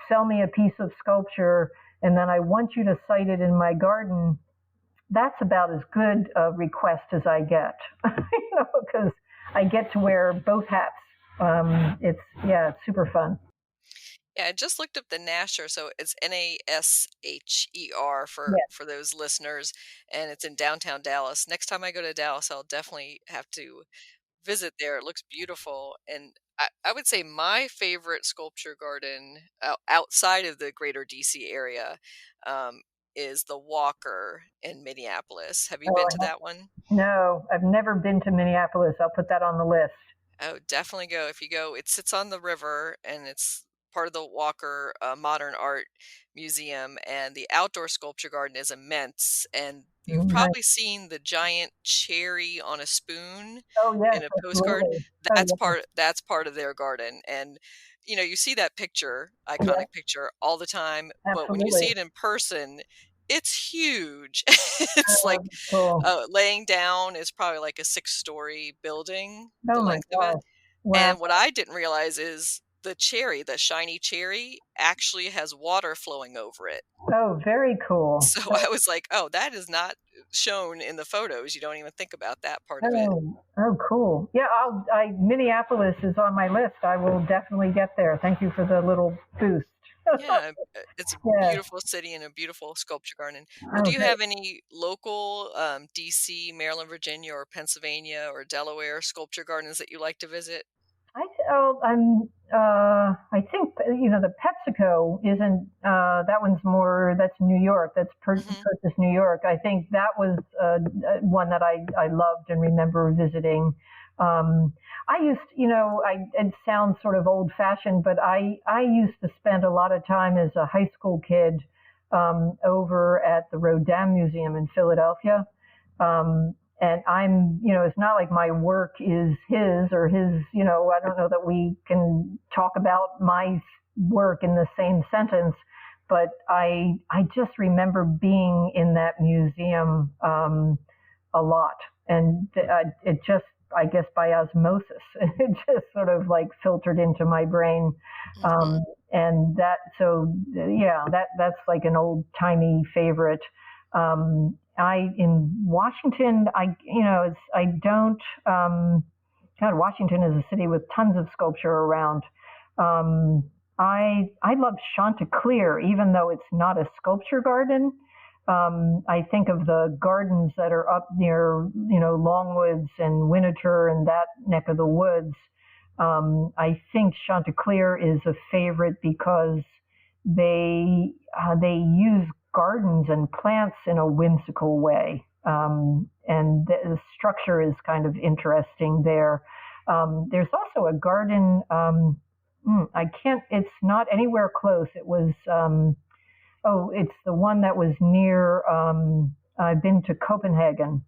sell me a piece of sculpture, and then I want you to cite it in my garden, that's about as good a request as I get, because I get to wear both hats. It's super fun. Yeah, I just looked up the Nasher, so it's Nasher for those listeners, and it's in downtown Dallas. Next time I go to Dallas, I'll definitely have to visit there. It looks beautiful, and I would say my favorite sculpture garden outside of the greater DC area is the Walker in Minneapolis. Have you been to that one? No, I've never been to Minneapolis. I'll put that on the list. Oh, definitely go. If you go, it sits on the river, and it's part of the Walker Modern Art Museum, and the outdoor sculpture garden is immense. And you've probably seen the giant cherry on a spoon in a postcard. That's part of their garden. And you see that picture, iconic picture, all the time. But when you see it in person, it's huge. It's like laying down is probably like a 6-story building, the length of it. Wow. And what I didn't realize is the shiny cherry actually has water flowing over it. Oh, very cool. So I was like, oh, that is not shown in the photos. You don't even think about that part of it. Oh, cool. Yeah, Minneapolis is on my list. I will definitely get there. Thank you for the little boost. Yeah, it's a beautiful city and a beautiful sculpture garden. Well, do you have any local DC, Maryland, Virginia, or Pennsylvania, or Delaware sculpture gardens that you like to visit? I think the PepsiCo isn't. That one's more. That's New York. That's Purchase, New York. I think that was one that I loved and remember visiting. I used, it sounds sort of old-fashioned, but I used to spend a lot of time as a high school kid over at the Rodin Museum in Philadelphia. And it's not like my work is his or his, I don't know that we can talk about my work in the same sentence, but I just remember being in that museum a lot. And it just, I guess by osmosis, it just sort of like filtered into my brain. And that's like an old timey favorite. In Washington, Washington is a city with tons of sculpture around. I love Chanticleer, even though it's not a sculpture garden. I think of the gardens that are up near, Longwoods and Winterthur and that neck of the woods. I think Chanticleer is a favorite because they use gardens and plants in a whimsical way. And the structure is kind of interesting there. There's also a garden, it's not anywhere close. It was, it's the one that was near, I've been to Copenhagen,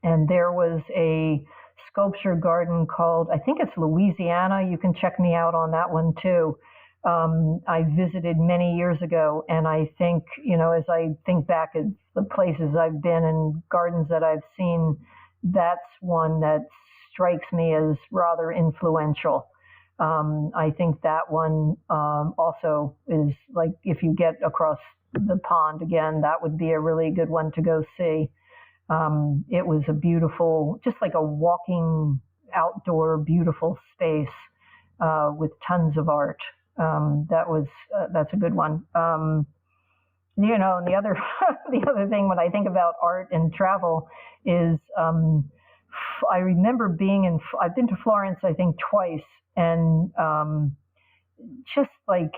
and there was a sculpture garden called, I think it's Louisiana. You can check me out on that one too. I visited many years ago, and I think, as I think back at the places I've been and gardens that I've seen, that's one that strikes me as rather influential. I think that one also is like, if you get across the pond again, that would be a really good one to go see. It was a beautiful, just like a walking outdoor, beautiful space with tons of art. That's a good one. And the other the other thing when I think about art and travel is I remember I've been to Florence I think twice, and just like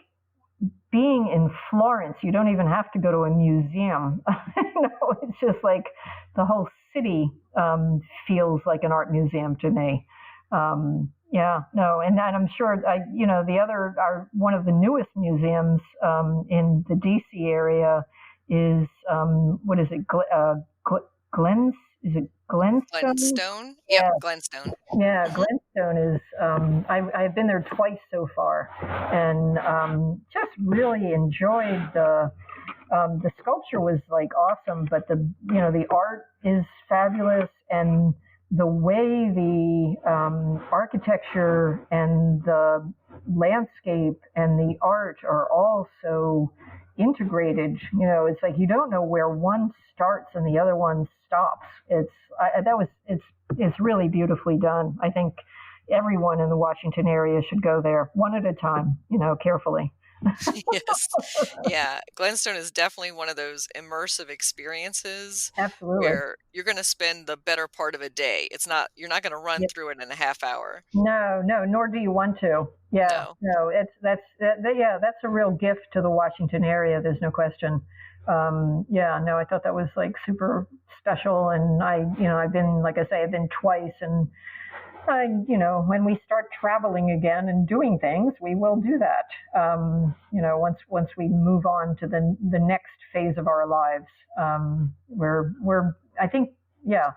being in Florence, you don't even have to go to a museum. It's just like the whole city feels like an art museum to me. And I'm sure one of the newest museums in the DC area is what is it? Glenn's? Is it Glenstone? Glenstone? Yep, Glenstone. Yeah, Glenstone is, I've been there twice so far, and just really enjoyed the sculpture was like awesome, but the art is fabulous, and the way the architecture and the landscape and the art are all so integrated. It's like you don't know where one starts and the other one stops. It's really beautifully done. I think everyone in the Washington area should go there one at a time, carefully. Yes. Yeah. Glenstone is definitely one of those immersive experiences. Absolutely. Where you're going to spend the better part of a day. You're not going to run through it in a half hour. No, nor do you want to. Yeah. No, that's a real gift to the Washington area. There's no question. I thought that was like super special. And I've been, like I say, I've been twice, and when we start traveling again and doing things, we will do that. Once we move on to the next phase of our lives, I think,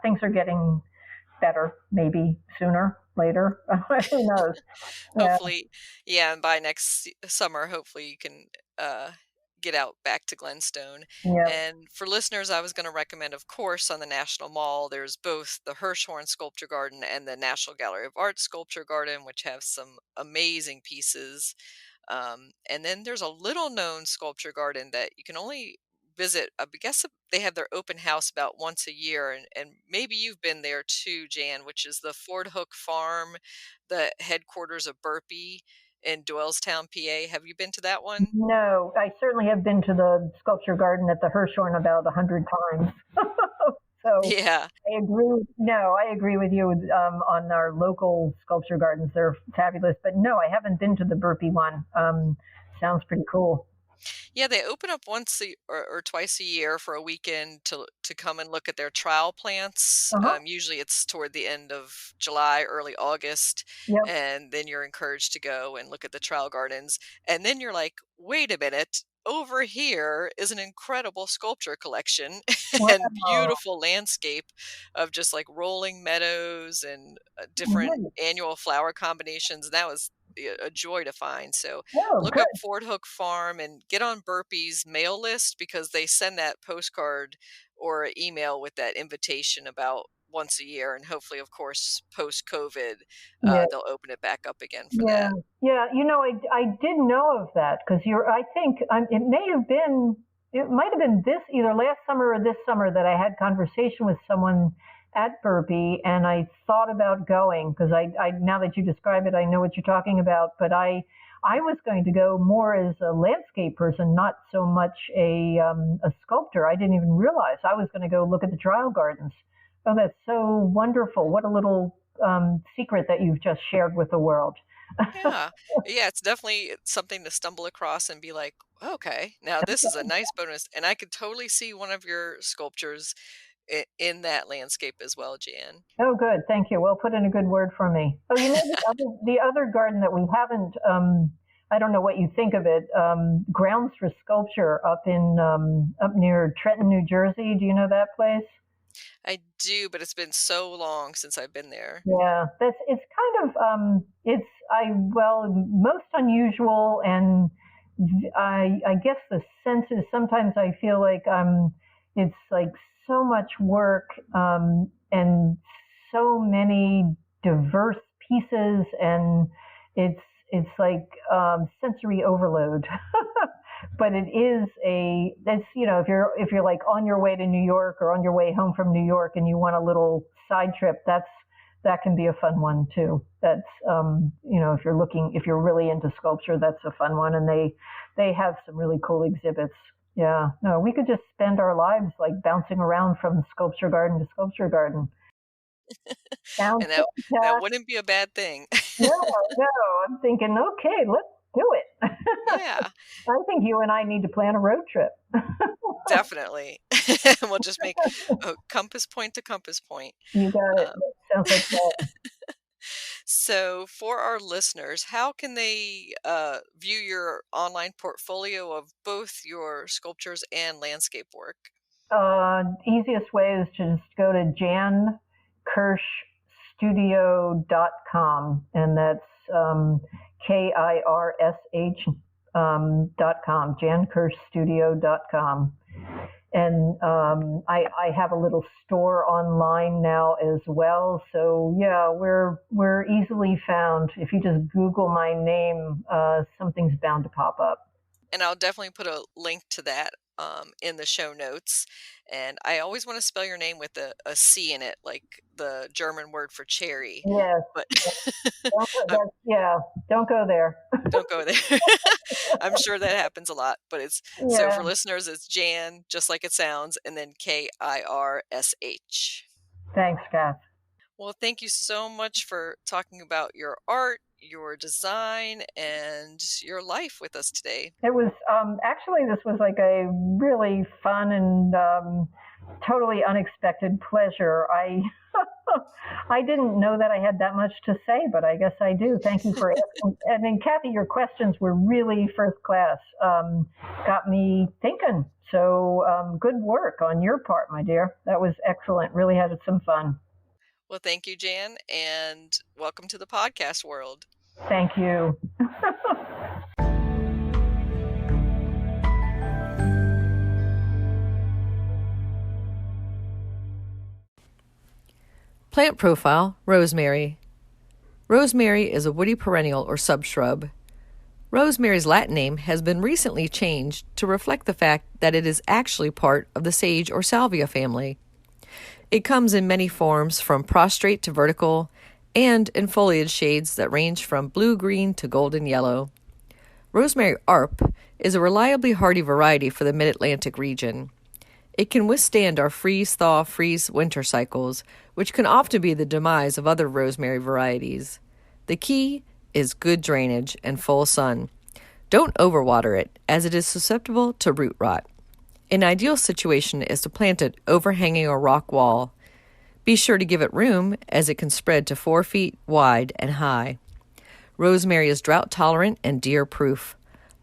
things are getting better, maybe sooner, later. Who knows? Hopefully, and by next summer, hopefully you can get out back to Glenstone. Yeah. And for listeners, I was going to recommend, of course, on the National Mall, there's both the Hirshhorn Sculpture Garden and the National Gallery of Art Sculpture Garden, which have some amazing pieces. And then there's a little known sculpture garden that you can only visit. I guess they have their open house about once a year, and maybe you've been there too, Jan, which is the Ford Hook Farm, the headquarters of Burpee in Doylestown, PA. Have you been to that one? No, I certainly have been to the sculpture garden at the Hirshhorn about 100 times. So yeah, I agree with you on our local sculpture gardens. They're fabulous, but no, I haven't been to the Burpee one. Sounds pretty cool. Yeah, they open up once or twice a year for a weekend to come and look at their trial plants. Usually it's toward the end of July, early August. Yep. And then you're encouraged to go and look at the trial gardens. And then you're like, wait a minute, over here is an incredible sculpture collection and beautiful landscape of just like rolling meadows and different annual flower combinations. And that was a joy to find. So look up Ford Hook Farm and get on Burpee's mail list, because they send that postcard or email with that invitation about once a year, and hopefully, of course, post-COVID, they'll open it back up again for that. Yeah, I did know of that, because I think it might have been either last summer or this summer that I had conversation with someone at Burpee, and I thought about going, because I now that you describe it, I know what you're talking about. But I was going to go more as a landscape person, not so much a sculptor. I didn't even realize I was going to go look at the trial gardens. Oh, that's so wonderful! What a little secret that you've just shared with the world. Yeah, it's definitely something to stumble across and be like, okay, now this is a nice bonus, and I could totally see one of your sculptures in that landscape as well, Jan. Oh, good. Thank you. Well, put in a good word for me. Oh, the other garden that we haven't, I don't know what you think of it, Grounds for Sculpture up near Trenton, New Jersey. Do you know that place? I do, but it's been so long since I've been there. Yeah, it's kind of, most unusual, and I guess the sense is sometimes I feel like it's like so much work and so many diverse pieces, and it's like sensory overload. But if you're like on your way to New York or on your way home from New York and you want a little side trip, that's that can be a fun one too. That's, if you're really into sculpture, that's a fun one. And they have some really cool exhibits. Yeah, no, we could just spend our lives like bouncing around from sculpture garden to sculpture garden. And that wouldn't be a bad thing. No, I'm thinking, okay, let's do it. Yeah. I think you and I need to plan a road trip. Definitely. We'll just make a compass point to compass point. You got it. Sounds like that. So for our listeners, how can they view your online portfolio of both your sculptures and landscape work? Easiest way is to just go to jankirschstudio.com, and that's KIRSH.com, jankirschstudio.com. And I have a little store online now as well. So yeah, we're easily found. If you just Google my name, something's bound to pop up. And I'll definitely put a link to that in the show notes. And I always want to spell your name with a C in it, like the German word for cherry. Yes. But don't go there. Don't go there. I'm sure that happens a lot, but so for listeners, it's Jan, just like it sounds, and then KIRSH. Thanks, Kath. Well, thank you so much for talking about your art, your design, and your life with us today. It was actually, this was like a really fun and totally unexpected pleasure. I didn't know that I had that much to say, but I guess I do. Thank you for asking. I mean, Kathy, your questions were really first class. Got me thinking. So good work on your part, my dear. That was excellent. Really had some fun. Well, thank you, Jan, and welcome to the podcast world. Thank you. Plant profile, rosemary. Rosemary is a woody perennial or subshrub. Rosemary's Latin name has been recently changed to reflect the fact that it is actually part of the sage or salvia family. It comes in many forms, from prostrate to vertical, and in foliage shades that range from blue-green to golden yellow. Rosemary ARP is a reliably hardy variety for the Mid-Atlantic region. It can withstand our freeze-thaw, freeze-winter cycles, which can often be the demise of other rosemary varieties. The key is good drainage and full sun. Don't overwater it, as it is susceptible to root rot. An ideal situation is to plant it overhanging a rock wall. Be sure to give it room, as it can spread to 4 feet wide and high. Rosemary is drought-tolerant and deer-proof.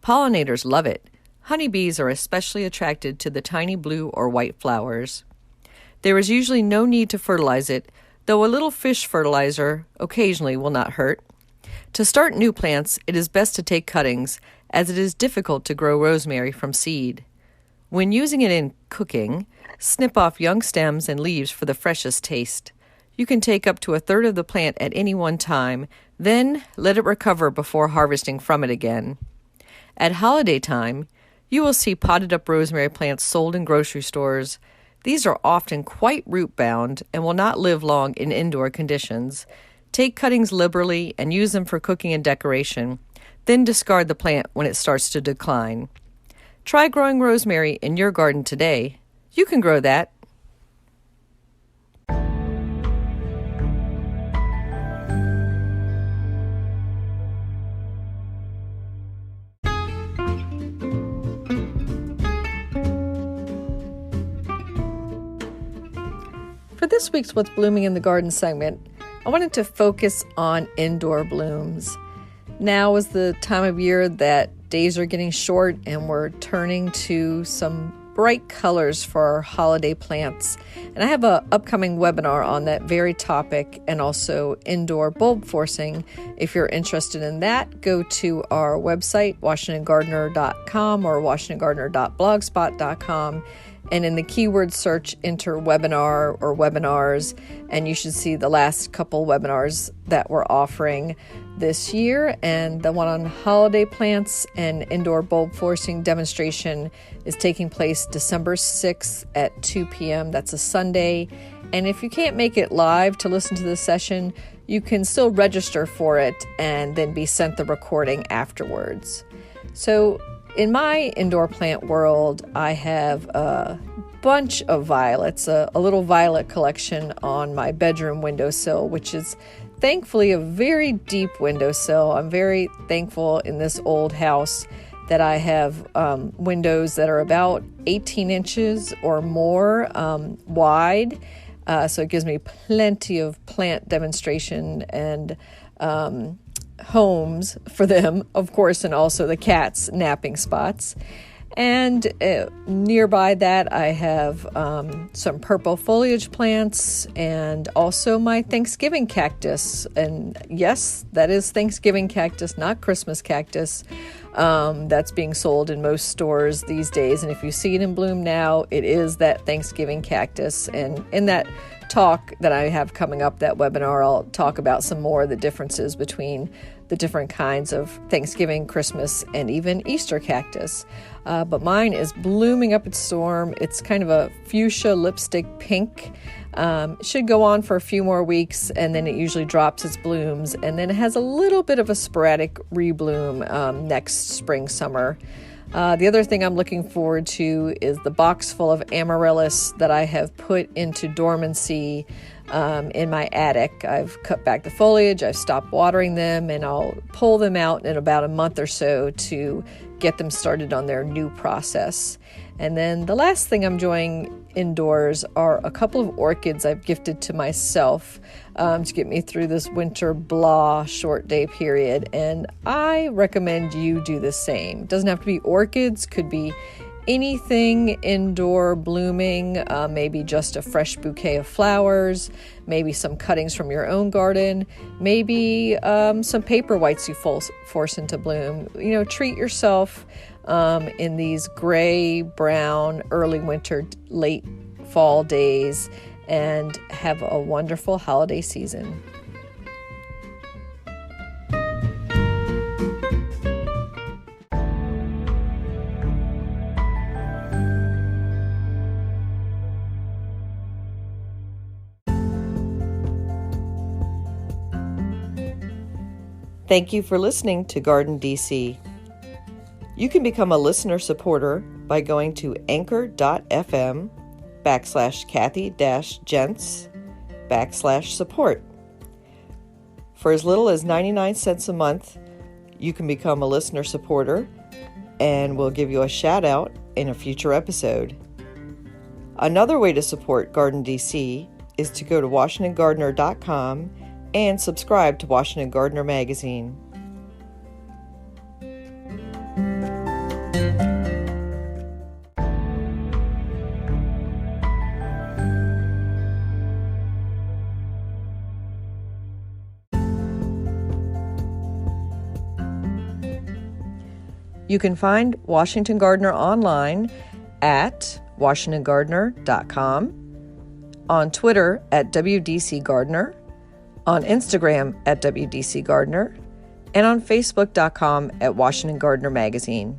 Pollinators love it. Honeybees are especially attracted to the tiny blue or white flowers. There is usually no need to fertilize it, though a little fish fertilizer occasionally will not hurt. To start new plants, it is best to take cuttings, as it is difficult to grow rosemary from seed. When using it in cooking, snip off young stems and leaves for the freshest taste. You can take up to a third of the plant at any one time, then let it recover before harvesting from it again. At holiday time, you will see potted up rosemary plants sold in grocery stores. These are often quite root-bound and will not live long in indoor conditions. Take cuttings liberally and use them for cooking and decoration. Then discard the plant when it starts to decline. Try growing rosemary in your garden today. You can grow that. For this week's What's Blooming in the Garden segment, I wanted to focus on indoor blooms. Now is the time of year that days are getting short and we're turning to some bright colors for our holiday plants. And I have an upcoming webinar on that very topic, and also indoor bulb forcing. If you're interested in that, go to our website, washingtongardener.com or washingtongardener.blogspot.com. And in the keyword search, enter webinar or webinars, and you should see the last couple webinars that we're offering this year. And the one on holiday plants and indoor bulb forcing demonstration is taking place December 6th at 2 p.m. That's a Sunday. And if you can't make it live to listen to the session, you can still register for it and then be sent the recording afterwards. So in my indoor plant world, I have a bunch of violets, a little violet collection on my bedroom windowsill, which is thankfully a very deep windowsill. I'm very thankful in this old house that I have windows that are about 18 inches or more wide. So it gives me plenty of plant demonstration and homes for them, of course, and also the cats' napping spots. And nearby that, I have some purple foliage plants and also my Thanksgiving cactus. And yes, that is Thanksgiving cactus, not Christmas cactus. That's being sold in most stores these days. And if you see it in bloom now, it is that Thanksgiving cactus. And in that talk that I have coming up, that webinar, I'll talk about some more of the differences between the different kinds of Thanksgiving, Christmas, and even Easter cactus. But mine is blooming up its storm. It's kind of a fuchsia lipstick pink. It should go on for a few more weeks, and then it usually drops its blooms, and then it has a little bit of a sporadic rebloom next spring, summer. The other thing I'm looking forward to is the box full of amaryllis that I have put into dormancy in my attic. I've cut back the foliage, I've stopped watering them, and I'll pull them out in about a month or so to get them started on their new process. And then the last thing I'm doing indoors are a couple of orchids I've gifted to myself to get me through this winter blah short day period. And I recommend you do the same. It doesn't have to be orchids, could be anything indoor blooming, maybe just a fresh bouquet of flowers, maybe some cuttings from your own garden, maybe some paper whites you force into bloom. You know, treat yourself in these gray, brown, early winter, late fall days, and have a wonderful holiday season. Thank you for listening to Garden DC. You can become a listener supporter by going to anchor.fm/Kathy-Gents/support. For as little as 99 cents a month, you can become a listener supporter, and we'll give you a shout out in a future episode. Another way to support Garden DC is to go to WashingtonGardener.com and subscribe to Washington Gardener magazine. You can find Washington Gardener online at WashingtonGardener.com, on Twitter at WDC Gardener, on Instagram at WDC Gardener, and on Facebook.com at Washington Gardener Magazine.